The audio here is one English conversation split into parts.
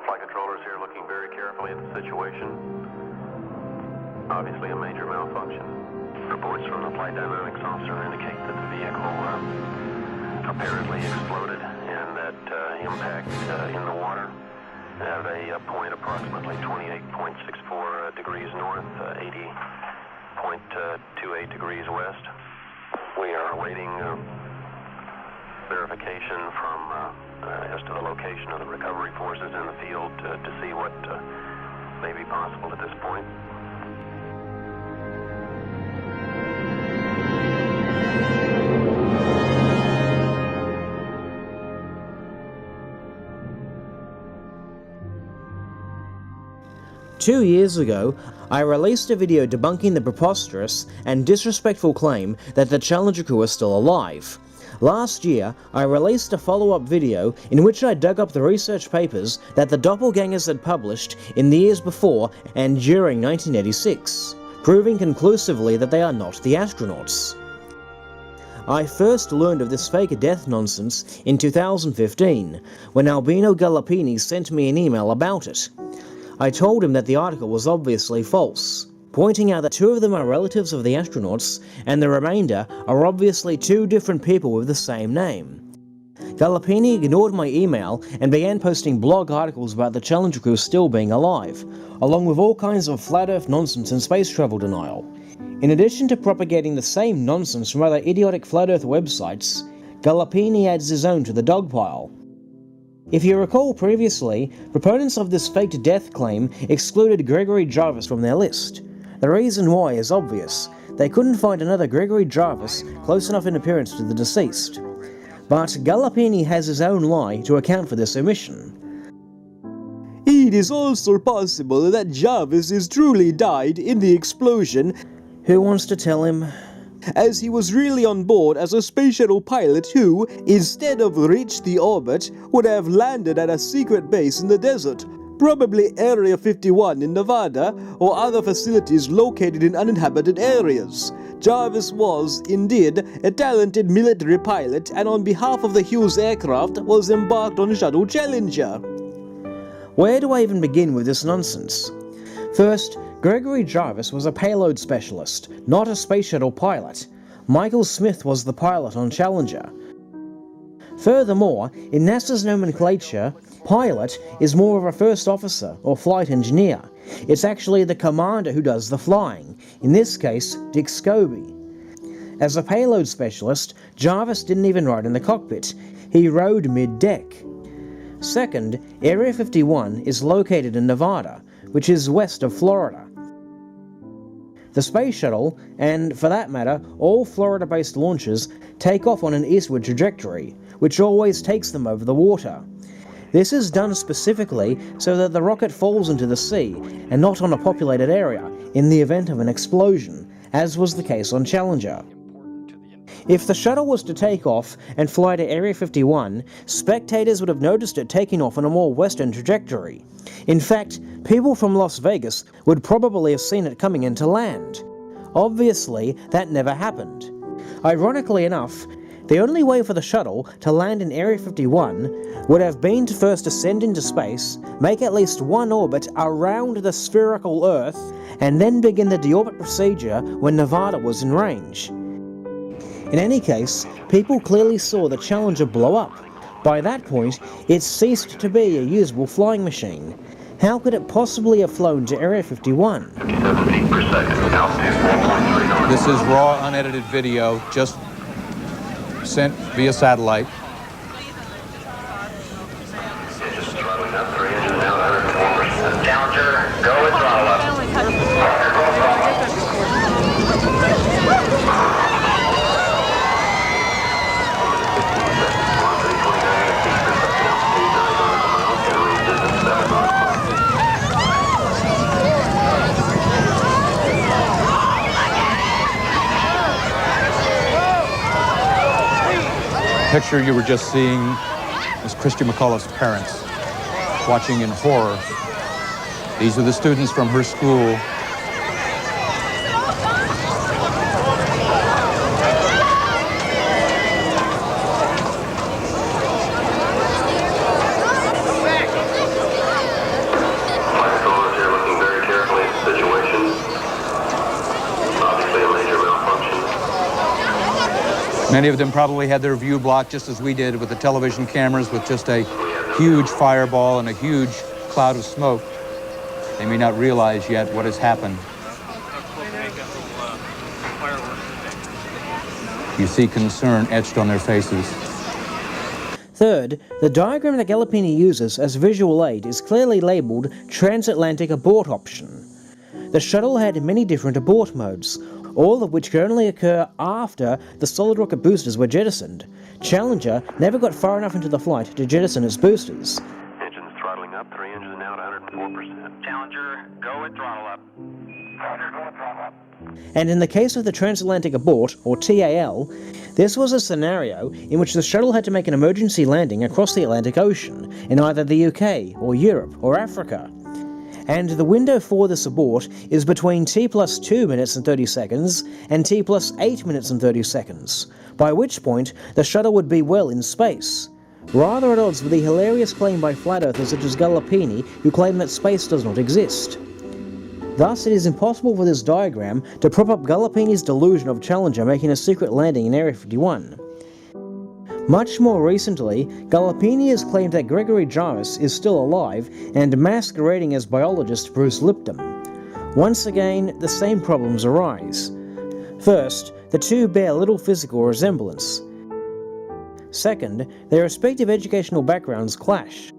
Flight controllers here looking very carefully at the situation. Obviously a major malfunction. Reports from the flight dynamics officer indicate that the vehicle apparently exploded and that impact in the water at a point approximately 28.64 degrees north, 80.28 degrees west. We are awaiting verification from as to the location of the recovery forces in the field to see what may be possible at this point. 2 years ago, I released a video debunking the preposterous and disrespectful claim that the Challenger crew is still alive. Last year, I released a follow-up video in which I dug up the research papers that the doppelgangers had published in the years before and during 1986, proving conclusively that they are not the astronauts. I first learned of this fake death nonsense in 2015, when Albino Galuppini sent me an email about it. I told him that the article was obviously false, pointing out that 2 of them are relatives of the astronauts and the remainder are obviously 2 different people with the same name. Galuppini ignored my email and began posting blog articles about the Challenger crew still being alive, along with all kinds of flat earth nonsense and space travel denial. In addition to propagating the same nonsense from other idiotic flat earth websites, Galuppini adds his own to the dogpile. If you recall previously, proponents of this faked death claim excluded Gregory Javis from their list. The reason why is obvious. They couldn't find another Gregory Javis close enough in appearance to the deceased. But Galuppini has his own lie to account for this omission. It is also possible that Javis is truly died in the explosion. Who wants to tell him? As he was really on board as a space shuttle pilot who, instead of reached the orbit, would have landed at a secret base in the desert, probably Area 51 in Nevada, or other facilities located in uninhabited areas. Javis was, indeed, a talented military pilot and on behalf of the Hughes aircraft was embarked on Shuttle Challenger. Where do I even begin with this nonsense? First, Gregory Javis was a payload specialist, not a space shuttle pilot. Michael Smith was the pilot on Challenger. Furthermore, in NASA's nomenclature, pilot is more of a first officer or flight engineer. It's actually the commander who does the flying, in this case, Dick Scobie. As a payload specialist, Javis didn't even ride in the cockpit. He rode mid-deck. Second, Area 51 is located in Nevada, which is west of Florida. The space shuttle, and for that matter, all Florida-based launches, take off on an eastward trajectory, which always takes them over the water. This is done specifically so that the rocket falls into the sea, and not on a populated area, in the event of an explosion, as was the case on Challenger. If the shuttle was to take off and fly to Area 51, spectators would have noticed it taking off on a more western trajectory. In fact, people from Las Vegas would probably have seen it coming in to land. Obviously, that never happened. Ironically enough, the only way for the shuttle to land in Area 51 would have been to first ascend into space, make at least one orbit around the spherical Earth, and then begin the deorbit procedure when Nevada was in range. In any case, people clearly saw the Challenger blow up. By that point, it ceased to be a usable flying machine. How could it possibly have flown to Area 51? 57 feet per second, altitude 4.3 knots. This is raw, unedited video, just sent via satellite. Just throttling up, 3 engines down, 104%. Challenger, go with throttle up. The picture you were just seeing is Christy McCullough's parents watching in horror. These are the students from her school. Many of them probably had their view blocked just as we did with the television cameras, with just a huge fireball and a huge cloud of smoke. They may not realize yet what has happened. You see concern etched on their faces. Third, the diagram that Galuppini uses as visual aid is clearly labelled Transatlantic Abort Option. The shuttle had many different abort modes, all of which could only occur after the solid rocket boosters were jettisoned. Challenger never got far enough into the flight to jettison its boosters. Engines throttling up, 3 engines now at 104%. Challenger, go with throttle up. Roger, go with throttle up. And in the case of the Transatlantic Abort, or TAL, this was a scenario in which the shuttle had to make an emergency landing across the Atlantic Ocean, in either the UK, or Europe, or Africa. And the window for this abort is between T plus 2 minutes and 30 seconds and T plus 8 minutes and 30 seconds, by which point the shuttle would be well in space. Rather at odds with the hilarious claim by flat earthers such as Galuppini, who claim that space does not exist. Thus, it is impossible for this diagram to prop up Galuppini's delusion of Challenger making a secret landing in Area 51. Much more recently, Galuppini has claimed that Gregory Javis is still alive and masquerading as biologist Bruce Lipton. Once again, the same problems arise. First, the two bear little physical resemblance. Second, their respective educational backgrounds clash.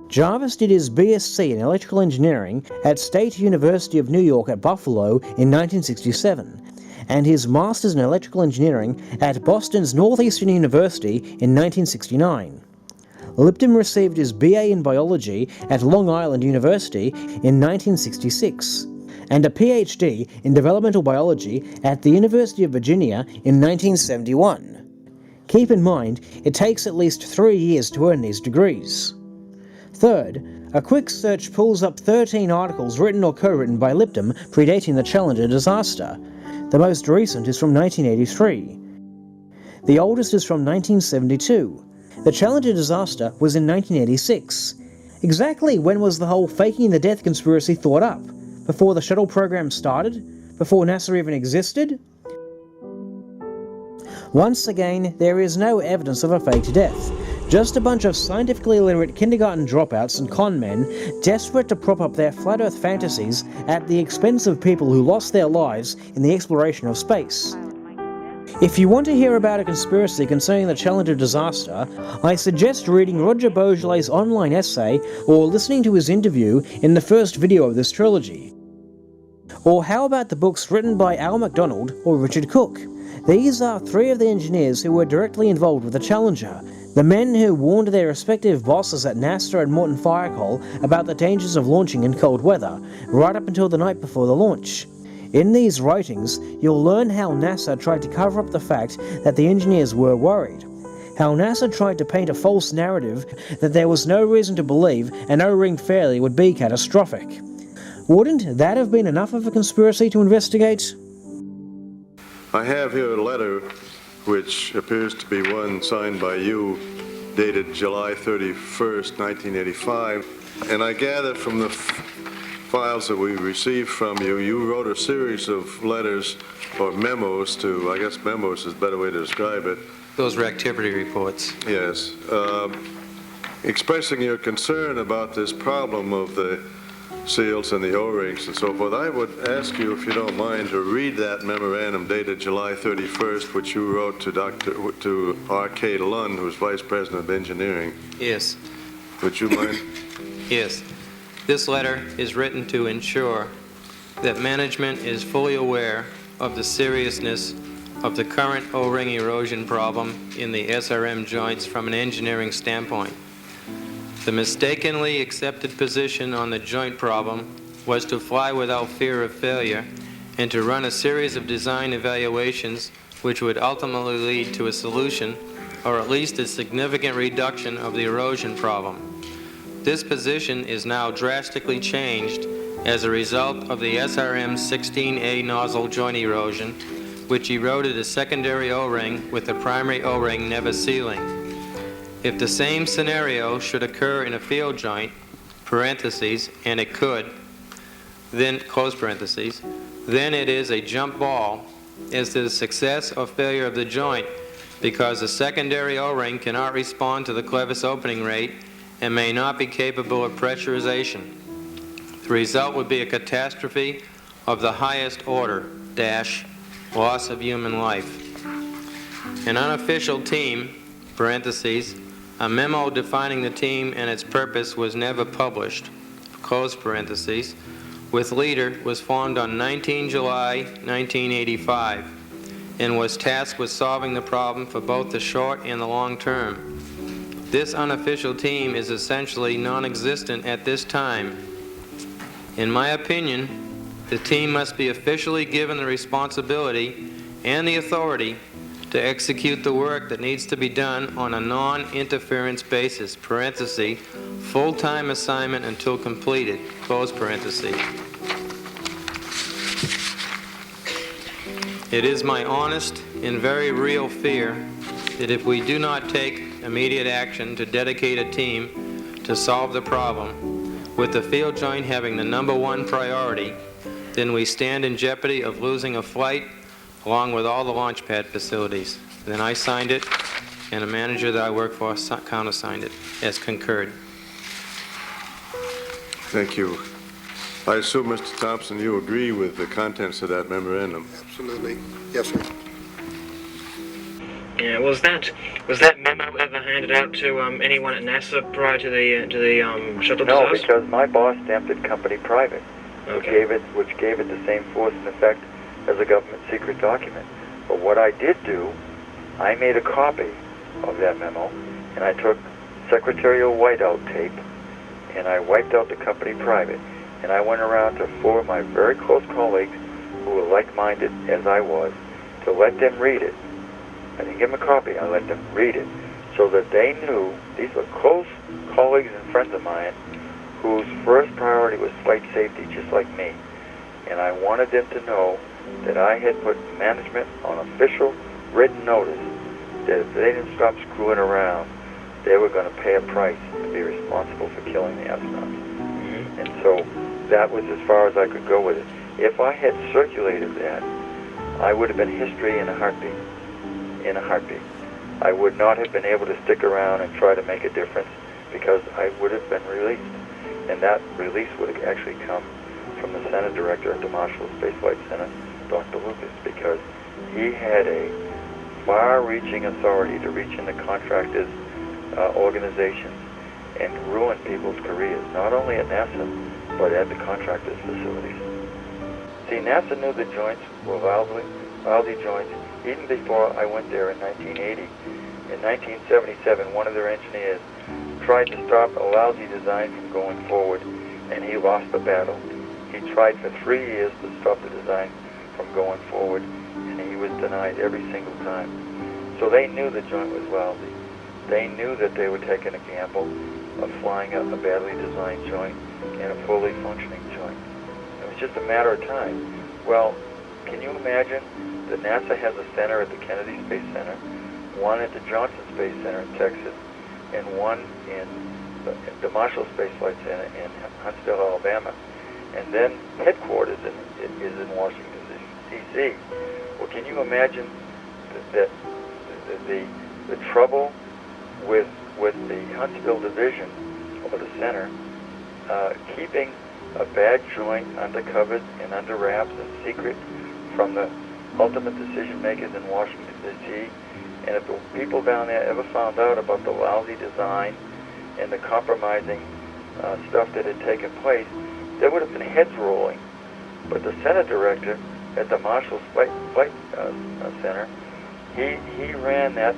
Javis did his BSc in electrical engineering at State University of New York at Buffalo in 1967, and his master's in electrical engineering at Boston's Northeastern University in 1969. Lipton received his BA in biology at Long Island University in 1966, and a PhD in developmental biology at the University of Virginia in 1971. Keep in mind, it takes at least 3 years to earn these degrees. Third, a quick search pulls up 13 articles written or co-written by Lipton predating the Challenger disaster. The most recent is from 1983. The oldest is from 1972. The Challenger disaster was in 1986. Exactly when was the whole faking the death conspiracy thought up? Before the shuttle program started? Before NASA even existed? Once again, there is no evidence of a faked death. Just a bunch of scientifically illiterate kindergarten dropouts and con men desperate to prop up their flat earth fantasies at the expense of people who lost their lives in the exploration of space. If you want to hear about a conspiracy concerning the Challenger disaster, I suggest reading Roger Boisjoly's online essay or listening to his interview in the first video of this trilogy. Or how about the books written by Al MacDonald or Richard Cook? These are three of the engineers who were directly involved with the Challenger, the men who warned their respective bosses at NASA and Morton Firecall about the dangers of launching in cold weather, right up until the night before the launch. In these writings, you'll learn how NASA tried to cover up the fact that the engineers were worried, how NASA tried to paint a false narrative that there was no reason to believe an O-ring failure would be catastrophic. Wouldn't that have been enough of a conspiracy to investigate? I have here a letter which appears to be one signed by you, dated July 31st, 1985. And I gather from the files that we received from you, you wrote a series of letters or memos to, I guess memos is a better way to describe it. Those were activity reports. Yes. Expressing your concern about this problem of the seals and the O-rings and so forth. I would ask you, if you don't mind, to read that memorandum dated July 31st, which you wrote to R.K. Lund, who's Vice President of Engineering. Yes. Would you mind? Yes. This letter is written to ensure that management is fully aware of the seriousness of the current O-ring erosion problem in the SRM joints from an engineering standpoint. The mistakenly accepted position on the joint problem was to fly without fear of failure and to run a series of design evaluations which would ultimately lead to a solution or at least a significant reduction of the erosion problem. This position is now drastically changed as a result of the SRM 16A nozzle joint erosion, which eroded a secondary O-ring with the primary O-ring never sealing. If the same scenario should occur in a field joint, parentheses, and it could, then, close parentheses, then it is a jump ball as to the success or failure of the joint, because the secondary O-ring cannot respond to the clevis opening rate and may not be capable of pressurization. The result would be a catastrophe of the highest order, loss of human life. An unofficial team, parentheses, a memo defining the team and its purpose was never published, close parentheses, with leader was formed on 19 July 1985 and was tasked with solving the problem for both the short and the long term. This unofficial team is essentially non-existent at this time. In my opinion, the team must be officially given the responsibility and the authority to execute the work that needs to be done on a non-interference basis, parenthesis, full-time assignment until completed, close parenthesis. It is my honest and very real fear that if we do not take immediate action to dedicate a team to solve the problem, with the field joint having the #1 priority, then we stand in jeopardy of losing a flight along with all the launch pad facilities. Then I signed it, and a manager that I work for countersigned it, as concurred. Thank you. I assume, Mr. Thompson, you agree with the contents of that memorandum? Absolutely. Yes, sir. Yeah, was that memo ever handed out to anyone at NASA prior to the shuttle No, disaster? because my boss stamped it company private, Okay. which gave it the same force and effect as a government secret document. But what I did do, I made a copy of that memo, and I took secretarial whiteout tape, and I wiped out the company private, and I went around to 4 of my very close colleagues who were like-minded as I was, to let them read it. I didn't give them a copy, I let them read it, so that they knew, these were close colleagues and friends of mine, whose first priority was flight safety, just like me. And I wanted them to know that I had put management on official written notice that if they didn't stop screwing around, they were going to pay a price to be responsible for killing the astronauts. Mm-hmm. And so that was as far as I could go with it. If I had circulated that, I would have been history in a heartbeat. In a heartbeat. I would not have been able to stick around and try to make a difference because I would have been released. And that release would have actually come from the Center Director at the Marshall Space Flight Center, Dr. Lucas, because he had a far-reaching authority to reach into contractors' organizations and ruin people's careers, not only at NASA, but at the contractors' facilities. See, NASA knew the joints were lousy joints even before I went there in 1980. In 1977, one of their engineers tried to stop a lousy design from going forward, and he lost the battle. He tried for 3 years to stop the design from going forward, and he was denied every single time. So they knew the joint was lousy. They knew that they were taking a gamble of flying a badly designed joint and a fully functioning joint. It was just a matter of time. Well, can you imagine that NASA has a center at the Kennedy Space Center, one at the Johnson Space Center in Texas, and one in the Marshall Space Flight Center in Huntsville, Alabama, and then headquarters is in Washington, D.C. Well, can you imagine that the trouble with the Huntsville division or the center keeping a bad joint under covers and under wraps and secret from the ultimate decision makers in Washington, D.C. And if the people down there ever found out about the lousy design and the compromising stuff that had taken place, there would have been heads rolling. But the Center Director at the Marshall Flight Center, he ran that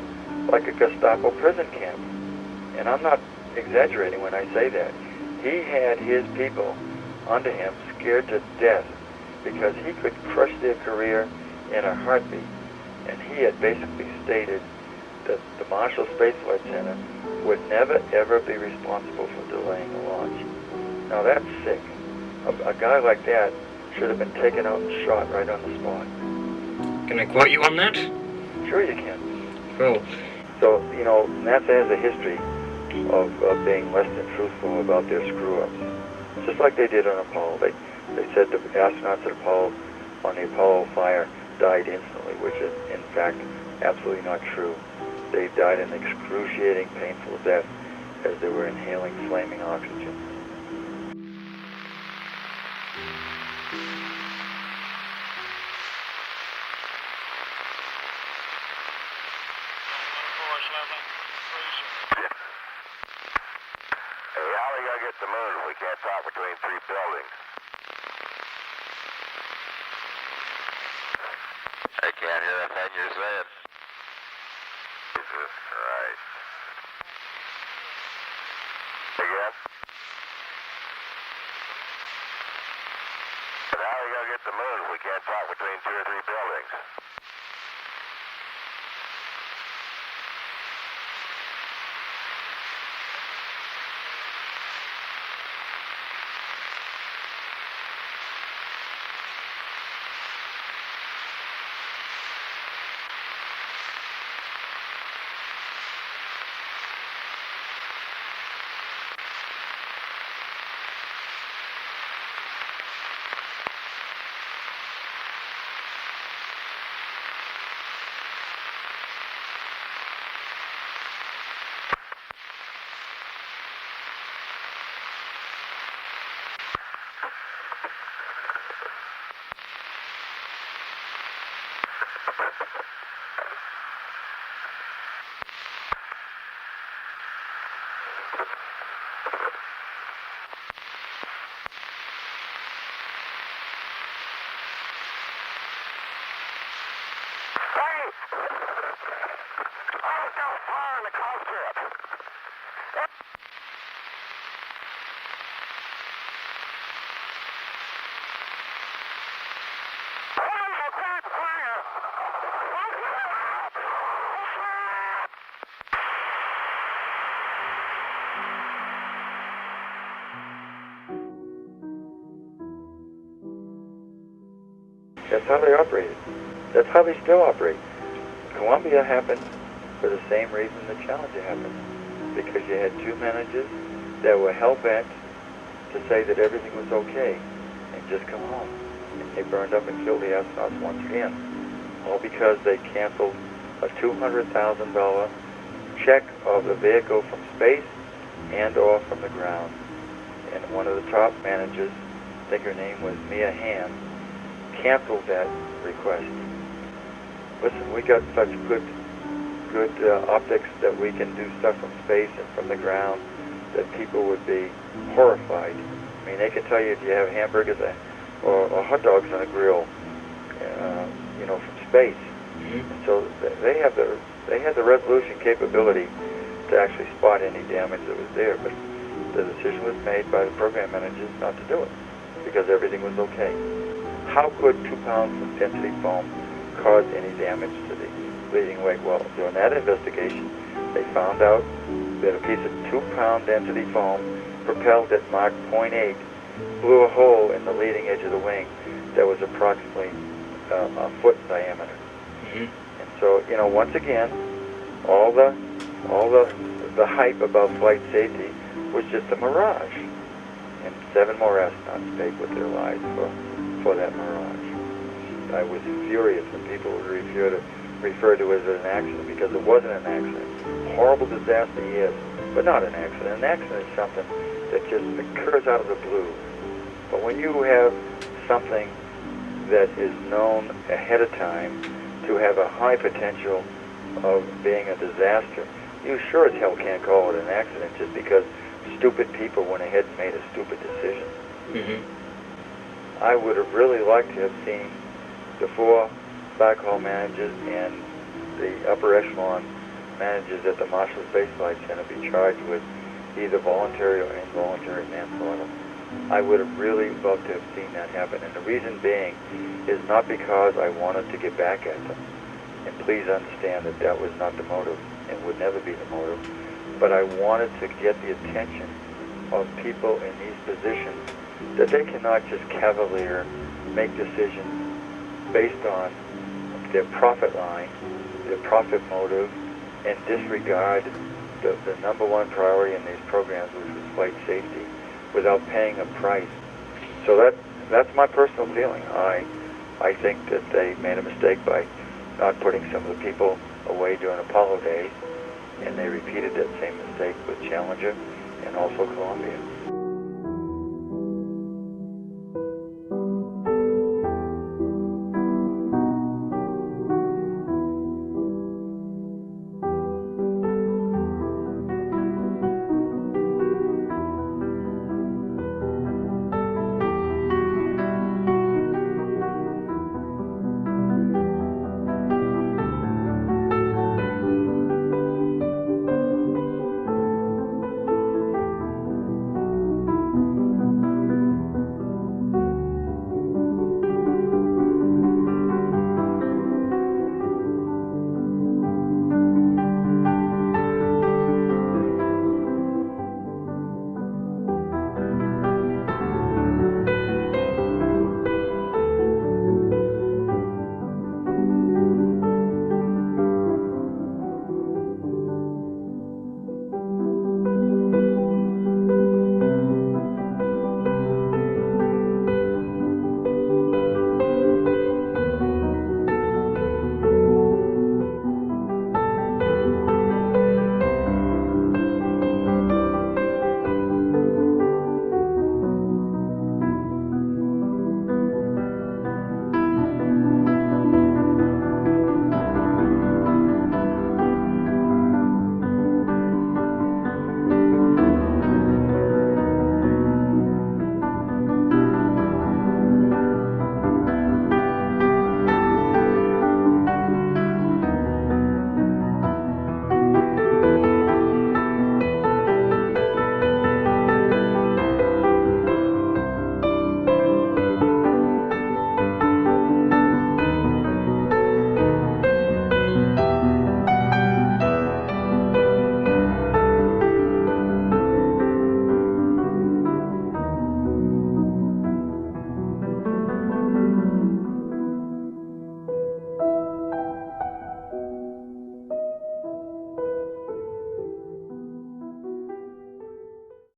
like a Gestapo prison camp. And I'm not exaggerating when I say that. He had his people under him scared to death because he could crush their career in a heartbeat. And he had basically stated that the Marshall Space Flight Center would never, ever be responsible for delaying a launch. Now that's sick. A guy like that should have been taken out and shot right on the spot. Can I quote you on that? Sure you can. Cool. So, you know, NASA has a history of being less than truthful about their screw-ups. Just like they did on Apollo. They said the astronauts at Apollo, on the Apollo fire, died instantly, which is, in fact, absolutely not true. They died an excruciating, painful death as they were inhaling flaming oxygen. Hey, how are we gonna get the moon if we can't talk between three buildings? I can't hear a thing you're saying. Jesus Christ. Again? But how are we gonna get the moon if we can't talk between two or three buildings? That's how they operated. That's how they still operate. Columbia happened for the same reason the Challenger happened. Because you had two managers that were hell-bent to say that everything was okay and just come home. And they burned up and killed the astronauts once again. All because they canceled a $200,000 check of the vehicle from space and or from the ground. And one of the top managers, I think her name was Mia Hamm, canceled that request. Listen, we got such good optics that we can do stuff from space and from the ground that people would be horrified. I mean, they can tell you if you have hamburgers or hot dogs on a grill, from space. Mm-hmm. So they had the resolution capability to actually spot any damage that was there, but the decision was made by the program managers not to do it because everything was okay. How could 2 pounds of density foam cause any damage to the leading leg? Well, during that investigation, they found out that a piece of 2-pound density foam propelled at Mach 0.8 blew a hole in the leading edge of the wing that was approximately a foot in diameter. Mm-hmm. And so, once again, all the hype about flight safety was just a mirage. And 7 more astronauts paid with their lives for that mirage. I was furious when people would refer to it as an accident because it wasn't an accident. Horrible disaster, yes, but not an accident. An accident is something that just occurs out of the blue. But when you have something that is known ahead of time to have a high potential of being a disaster, you sure as hell can't call it an accident just because stupid people went ahead and made a stupid decision. Mm-hmm. I would have really liked to have seen the 4 backhaul managers and the upper echelon managers at the Marshall Space Flight Center be charged with either voluntary or involuntary manslaughter. I would have really loved to have seen that happen, and the reason being is not because I wanted to get back at them, and please understand that that was not the motive and would never be the motive, but I wanted to get the attention of people in these positions that they cannot just cavalier make decisions based on their profit line, their profit motive, and disregard the number one priority in these programs, which was flight safety, without paying a price. So that's my personal feeling. I think that they made a mistake by not putting some of the people away during Apollo days, and they repeated that same mistake with Challenger and also Columbia.